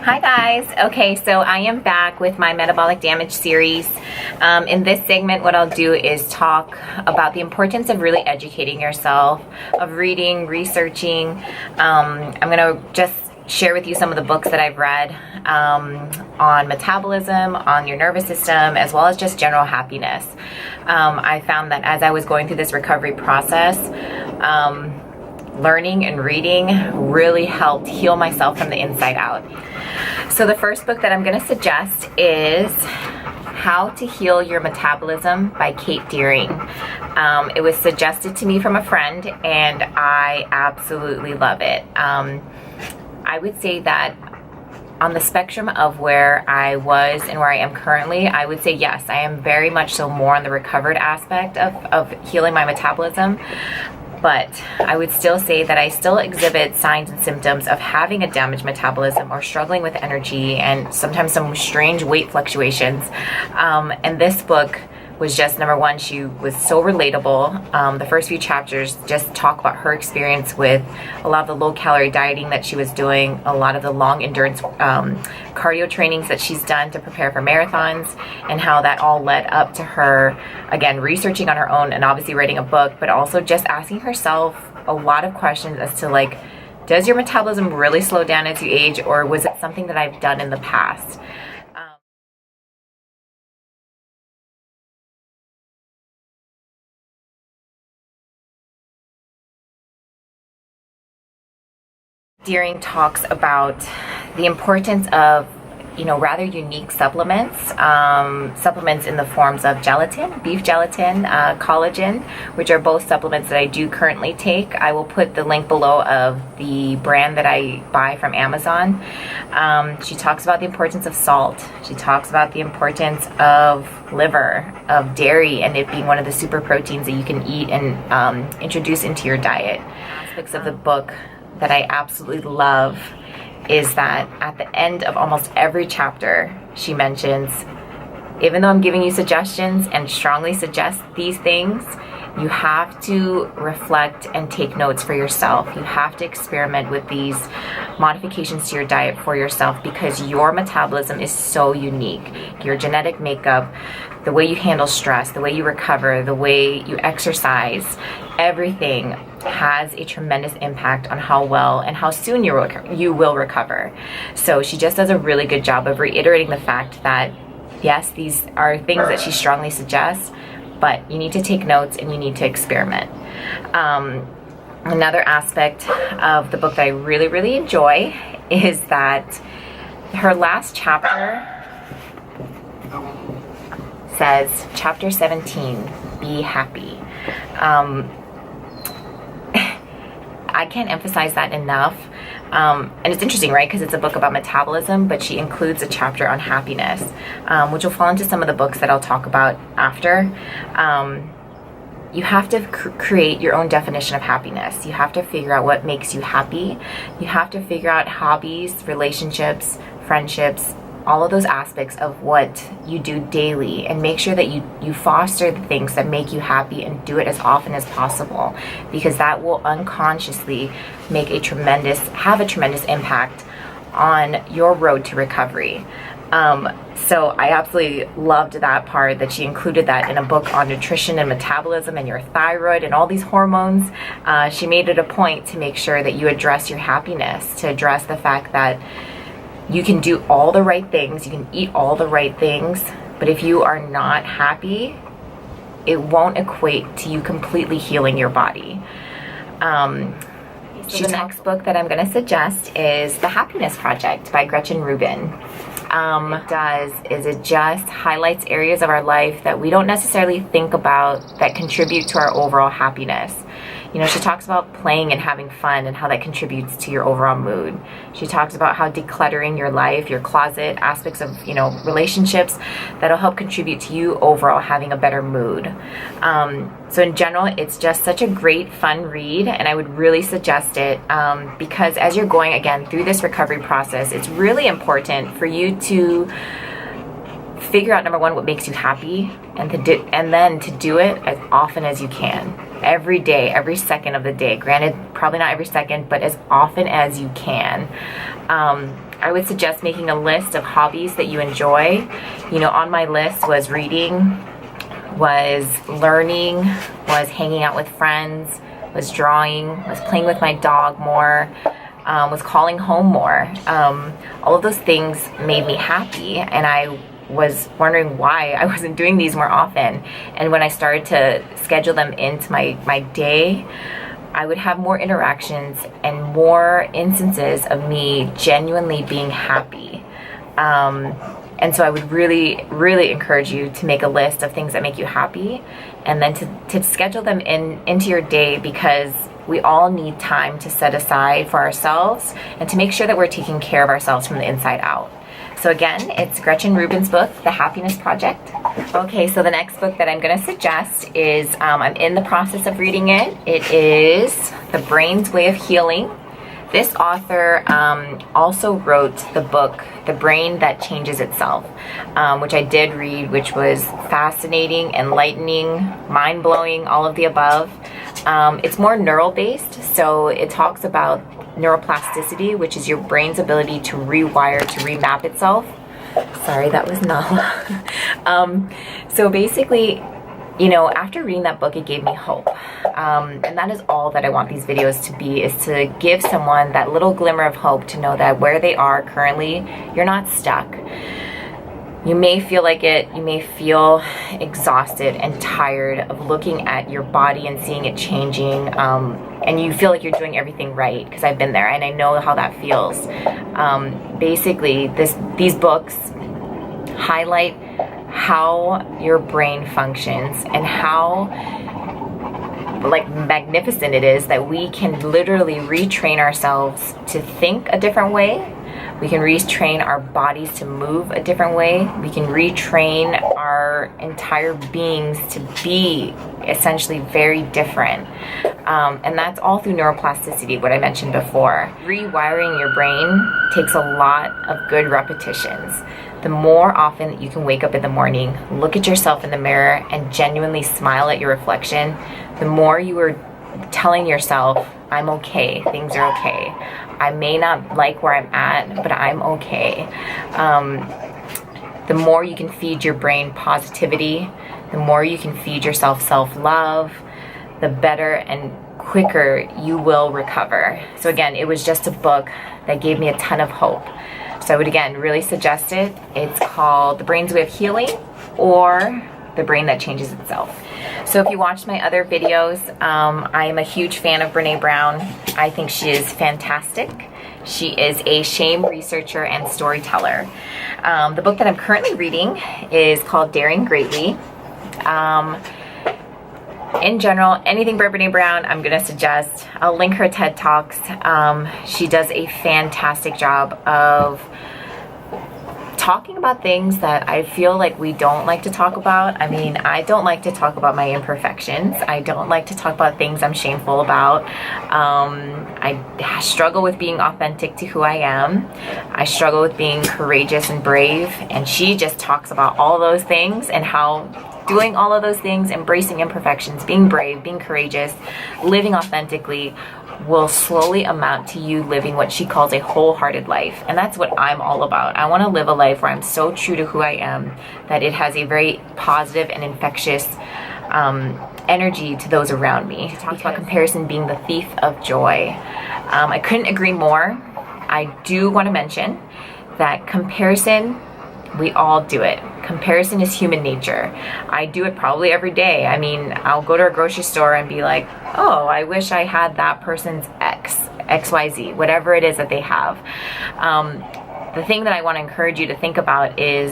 Hi guys. Okay, so I am back with my metabolic damage series. In this segment, what I'll do is talk about the importance of really educating yourself, of reading, researching. I'm gonna just share with you some of the books that I've read on metabolism, on your nervous system, as well as just general happiness. I found that as I was going through this recovery process, learning and reading really helped heal myself from the inside out. So the first book that I'm going to suggest is How to Heal Your Metabolism by Kate Deering. It was suggested to me from a friend and I absolutely love it. I would say that on the spectrum of where I was and where I am currently, I would say yes, I am very much so more on the recovered aspect of healing my metabolism. But I would still say that I still exhibit signs and symptoms of having a damaged metabolism or struggling with energy and sometimes some strange weight fluctuations. And this book was just, number one, she was so relatable. The first few chapters just talk about her experience with a lot of the low-calorie dieting that she was doing, a lot of the long endurance cardio trainings that she's done to prepare for marathons, and how that all led up to her, again, researching on her own and obviously writing a book, but also just asking herself a lot of questions as to, like, does your metabolism really slow down as you age, or was it something that I've done in the past? Deering talks about the importance of, rather unique supplements, supplements in the forms of gelatin, beef gelatin, collagen, which are both supplements that I do currently take. I will put the link below of the brand that I buy from Amazon. She talks about the importance of salt. She talks about the importance of liver, of dairy, and it being one of the super proteins that you can eat and introduce into your diet. Aspects of the book that I absolutely love is that at the end of almost every chapter, she mentions, even though I'm giving you suggestions and strongly suggest these things, you have to reflect and take notes for yourself. You have to experiment with these modifications to your diet for yourself because your metabolism is so unique. Your genetic makeup, the way you handle stress, the way you recover, the way you exercise, everything has a tremendous impact on how well and how soon you will recover. So she just does a really good job of reiterating the fact that yes, these are things that she strongly suggests, but you need to take notes and you need to experiment. Another aspect of the book that I really, really enjoy is that her last chapter says, chapter 17, be happy. I can't emphasize that enough. And it's interesting, right? Because it's a book about metabolism, but she includes a chapter on happiness, which will fall into some of the books that I'll talk about after. You have to create your own definition of happiness. You have to figure out what makes you happy. You have to figure out hobbies, relationships, friendships, all of those aspects of what you do daily, and make sure that you foster the things that make you happy and do it as often as possible, because that will unconsciously have a tremendous impact on your road to recovery. So I absolutely loved that part, that she included that in a book on nutrition and metabolism and your thyroid and all these hormones. She made it a point to make sure that you address your happiness, to address the fact that you can do all the right things, you can eat all the right things, but if you are not happy, it won't equate to you completely healing your body. So the next book that I'm going to suggest is The Happiness Project by Gretchen Rubin. It just highlights areas of our life that we don't necessarily think about that contribute to our overall happiness. She talks about playing and having fun and how that contributes to your overall mood. She talks about how decluttering your life, your closet, aspects of, relationships, that'll help contribute to you overall having a better mood. So in general, it's just such a great, fun read, and I would really suggest it because as you're going, again, through this recovery process, it's really important for you to figure out, number one, what makes you happy, and then to do it as often as you can. every day, every second of the day. Granted, probably not every second, but as often as you can. I would suggest making a list of hobbies that you enjoy. You know, on my list was reading, was learning, was hanging out with friends, was drawing, was playing with my dog more, was calling home more. All of those things made me happy, and I was wondering why I wasn't doing these more often. And when I started to schedule them into my day, I would have more interactions and more instances of me genuinely being happy. And so I would really, really encourage you to make a list of things that make you happy, and then to schedule them into your day, because we all need time to set aside for ourselves and to make sure that we're taking care of ourselves from the inside out. So again, it's Gretchen Rubin's book, The Happiness Project. Okay, so the next book that I'm going to suggest is, I'm in the process of reading it. It is The Brain's Way of Healing. This author also wrote the book, The Brain That Changes Itself, which I did read, which was fascinating, enlightening, mind-blowing, all of the above. It's more neural-based, so it talks about neuroplasticity, which is your brain's ability to rewire, to remap itself. Sorry, that was Nala. So basically, you know, after reading that book, it gave me hope. And that is all that I want these videos to be, is to give someone that little glimmer of hope, to know that where they are currently, you're not stuck. You may feel like it, you may feel exhausted and tired of looking at your body and seeing it changing, and you feel like you're doing everything right, because I've been there and I know how that feels. Basically, these books highlight how your brain functions and how magnificent it is that we can literally retrain ourselves to think a different way. We can retrain our bodies to move a different way. We can retrain our entire beings to be essentially very different. And that's all through neuroplasticity, what I mentioned before. Rewiring your brain takes a lot of good repetitions. The more often that you can wake up in the morning, look at yourself in the mirror, and genuinely smile at your reflection, the more you are telling yourself, I'm okay, things are okay. I may not like where I'm at, but I'm okay. The more you can feed your brain positivity, the more you can feed yourself self-love, the better and quicker you will recover. So again, it was just a book that gave me a ton of hope. So I would again really suggest it. It's called The Brain's Way of Healing, or The Brain That Changes Itself. So if you watched my other videos, I am a huge fan of Brene Brown. I think she is fantastic. She is a shame researcher and storyteller. The book that I'm currently reading is called Daring Greatly. In general, anything by Brene Brown, I'm going to suggest. I'll link her TED Talks. She does a fantastic job of talking about things that I feel like we don't like to talk about. I mean, I don't like to talk about my imperfections. I don't like to talk about things I'm shameful about. I struggle with being authentic to who I am. I struggle with being courageous and brave. And she just talks about all those things, and how doing all of those things, embracing imperfections, being brave, being courageous, living authentically, will slowly amount to you living what she calls a wholehearted life. And that's what I'm all about. I want to live a life where I'm so true to who I am that it has a very positive and infectious energy to those around me. Talk about comparison being the thief of joy. I couldn't agree more. I do want to mention that comparison, we all do it. Comparison is human nature. I do it probably every day. I mean, I'll go to a grocery store and be like, oh, I wish I had that person's XYZ, whatever it is that they have. The thing that I want to encourage you to think about is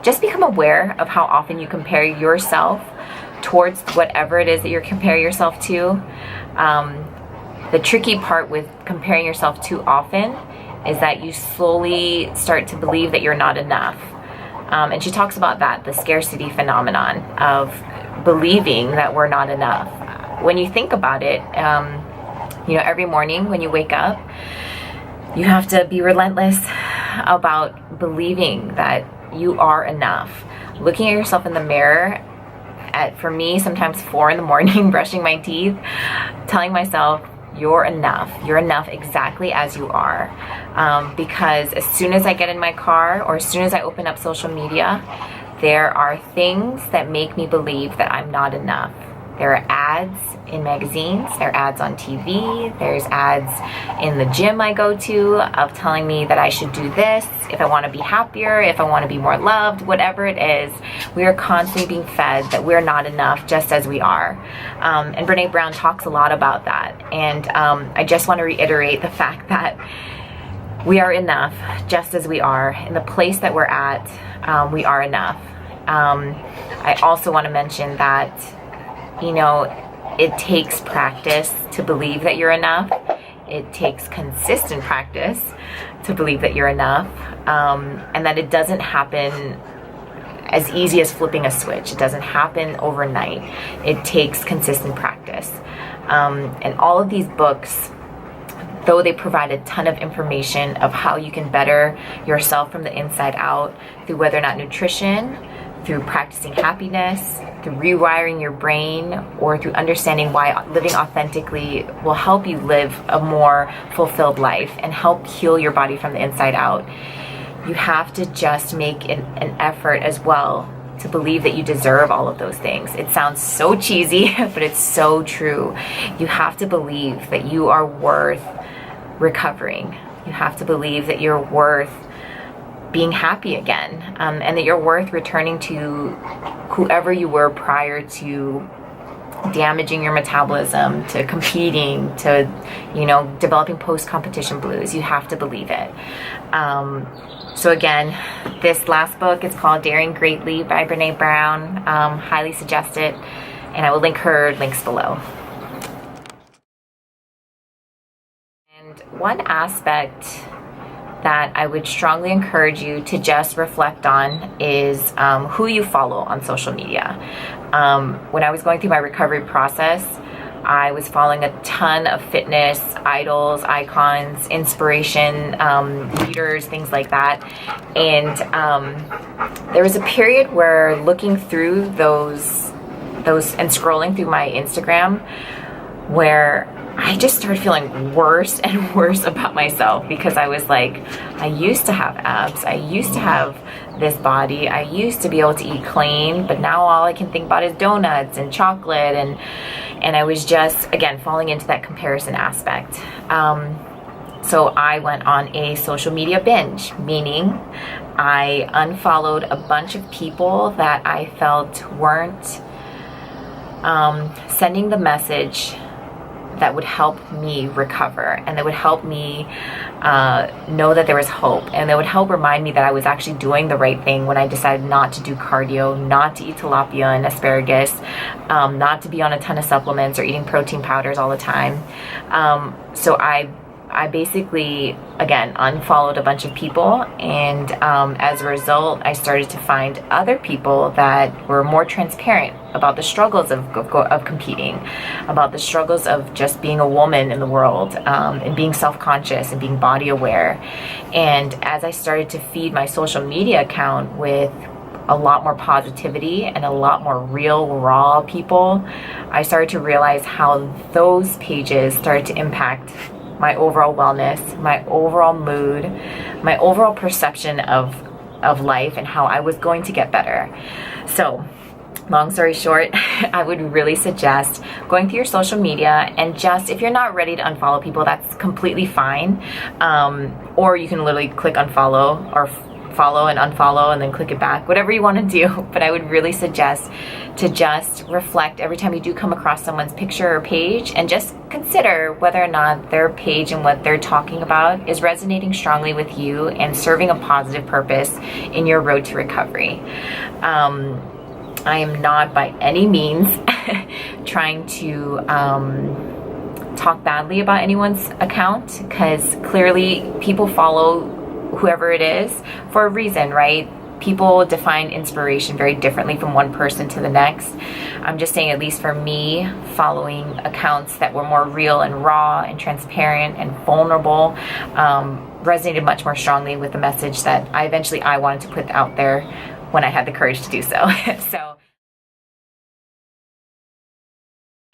just become aware of how often you compare yourself towards whatever it is that you're comparing yourself to. The tricky part with comparing yourself too often is that you slowly start to believe that you're not enough. And she talks about that, the scarcity phenomenon of believing that we're not enough. When you think about it, you know, every morning when you wake up, you have to be relentless about believing that you are enough. Looking at yourself in the mirror for me, sometimes 4 in the morning, brushing my teeth, telling myself, you're enough. You're enough exactly as you are. Because as soon as I get in my car or as soon as I open up social media, there are things that make me believe that I'm not enough. There are ads in magazines, there are ads on TV, there's ads in the gym I go to of telling me that I should do this if I want to be happier, if I want to be more loved, whatever it is. We are constantly being fed that we're not enough just as we are. And Brene Brown talks a lot about that. And I just want to reiterate the fact that we are enough just as we are. In the place that we're at, we are enough. I also want to mention that, you know, it takes practice to believe that you're enough. It takes consistent practice to believe that you're enough, and that it doesn't happen as easy as flipping a switch. It doesn't happen overnight. It takes consistent practice. And all of these books, though they provide a ton of information of how you can better yourself from the inside out through whether or not nutrition, through practicing happiness, through rewiring your brain, or through understanding why living authentically will help you live a more fulfilled life and help heal your body from the inside out. You have to just make an effort as well to believe that you deserve all of those things. It sounds so cheesy, but it's so true. You have to believe that you are worth recovering. You have to believe that you're worth being happy again, and that you're worth returning to whoever you were prior to damaging your metabolism, to competing, to, you know, developing post-competition blues. You have to believe it. So again, this last book is called Daring Greatly by Brene Brown. Highly suggest it, and I will link her links below. And one aspect that I would strongly encourage you to just reflect on is who you follow on social media. When I was going through my recovery process, I was following a ton of fitness idols, icons, inspiration, leaders, things like that. And there was a period where looking through those and scrolling through my Instagram, where I just started feeling worse and worse about myself, because I was like, I used to have abs, I used to have this body, I used to be able to eat clean, but now all I can think about is donuts and chocolate, and I was just, again, falling into that comparison aspect. So I went on a social media binge, meaning I unfollowed a bunch of people that I felt weren't sending the message that would help me recover, and that would help me know that there was hope, and that would help remind me that I was actually doing the right thing when I decided not to do cardio, not to eat tilapia and asparagus, not to be on a ton of supplements or eating protein powders all the time. So I basically, again, unfollowed a bunch of people, and as a result, I started to find other people that were more transparent about the struggles of competing, about the struggles of just being a woman in the world, and being self-conscious and being body aware. And as I started to feed my social media account with a lot more positivity and a lot more real, raw people, I started to realize how those pages started to impact my overall wellness, my overall mood, my overall perception of life, and how I was going to get better. So, long story short, I would really suggest going through your social media, and just, if you're not ready to unfollow people, that's completely fine. Or you can literally click unfollow, or follow and unfollow and then click it back, whatever you want to do. But I would really suggest to just reflect every time you do come across someone's picture or page, and just consider whether or not their page and what they're talking about is resonating strongly with you and serving a positive purpose in your road to recovery. I am not by any means trying to talk badly about anyone's account, because clearly people follow whoever it is for a reason, right? People define inspiration very differently from one person to the next. I'm just saying, at least for me, following accounts that were more real and raw and transparent and vulnerable resonated much more strongly with the message that I wanted to put out there when I had the courage to do so. So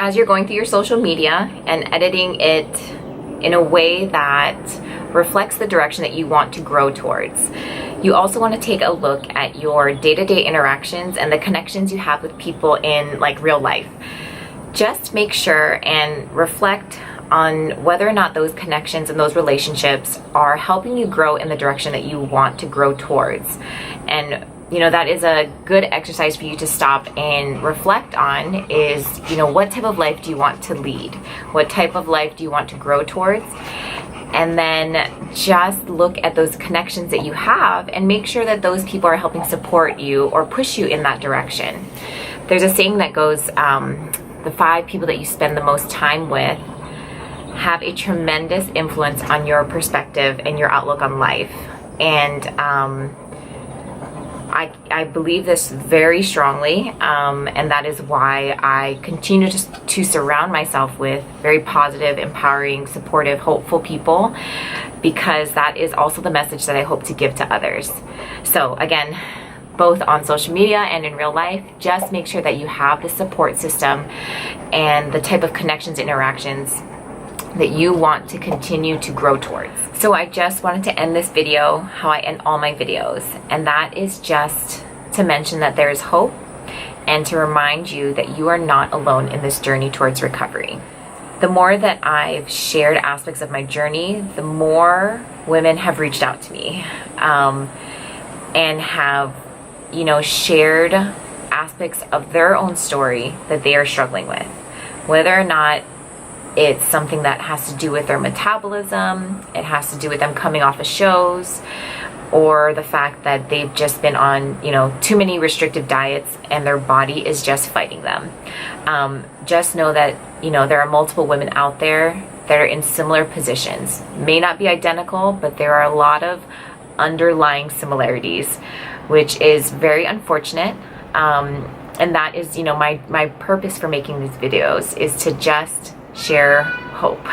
as you're going through your social media and editing it in a way that reflects the direction that you want to grow towards, you also want to take a look at your day-to-day interactions and the connections you have with people in like real life. Just make sure and reflect on whether or not those connections and those relationships are helping you grow in the direction that you want to grow towards. And that is a good exercise for you to stop and reflect on is, what type of life do you want to lead? What type of life do you want to grow towards? And then just look at those connections that you have and make sure that those people are helping support you or push you in that direction. There's a saying that goes, the 5 people that you spend the most time with have a tremendous influence on your perspective and your outlook on life. And I believe this very strongly, and that is why I continue to surround myself with very positive, empowering, supportive, hopeful people, because that is also the message that I hope to give to others. So again, both on social media and in real life, just make sure that you have the support system and the type of connections, interactions that you want to continue to grow towards. So I just wanted to end this video how I end all my videos, and that is just to mention that there is hope and to remind you that you are not alone in this journey towards recovery. The more that I've shared aspects of my journey, the more women have reached out to me and have shared aspects of their own story that they are struggling with, whether or not it's something that has to do with their metabolism, it has to do with them coming off of shows, or the fact that they've just been on, too many restrictive diets and their body is just fighting them. Just know that, there are multiple women out there that are in similar positions. May not be identical, but there are a lot of underlying similarities, which is very unfortunate. And that is, my purpose for making these videos is to just share hope.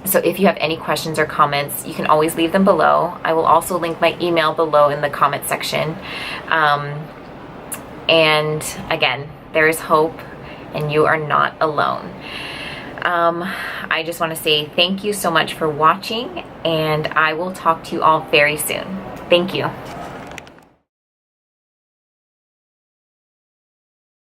So if you have any questions or comments, you can always leave them below. I will also link my email below in the comment section. And again, there is hope and you are not alone. I just want to say thank you so much for watching, and I will talk to you all very soon. Thank you.